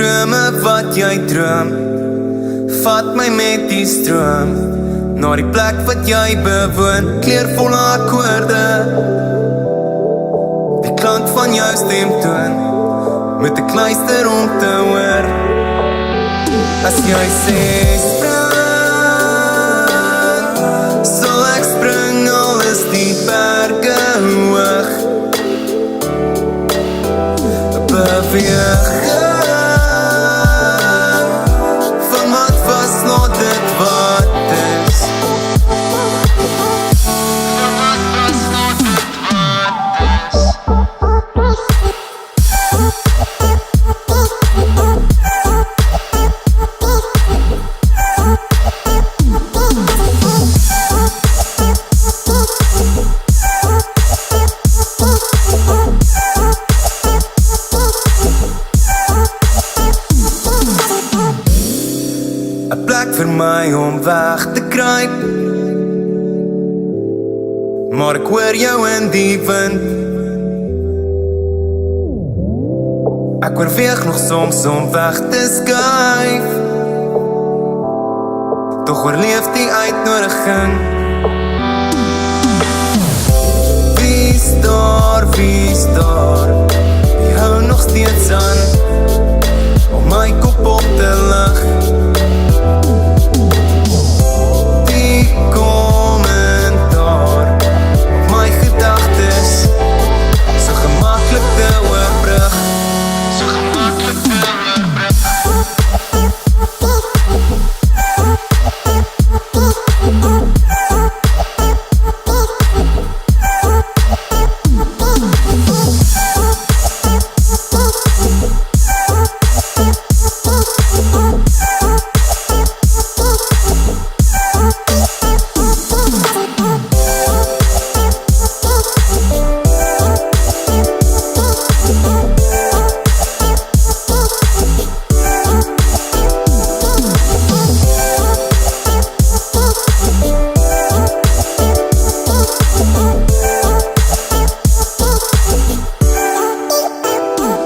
drome wat jy droom, vat my met die stroom na die plek wat jy bewoon, kleurvolle akkoorde, die klank van jou stem toon, met 'n kluister om te hoor. As jy sê spring, sal ek spring, al is die berge hoog, beweeg van wat was na dit wat is, van wat was na dit wat is. Een plek vir my om weg te kruip, maar ek hoor jou in die wind. Ek oorweeg nog soms om weg te skuif, tog oorleef die uitnodiging. Wie's daar, die hou nog steeds aan om my kop op te lig.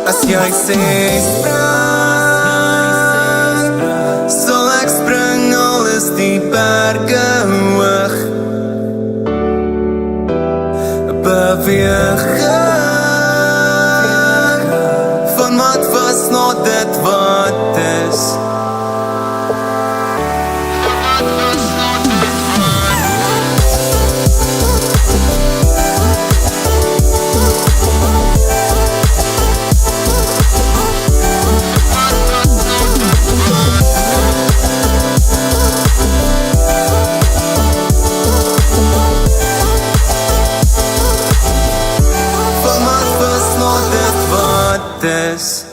As jy sê spring, sal ek spring, al is die berge hoog, beweeg van wat was na dit wat is, van wat was na dit wat is. This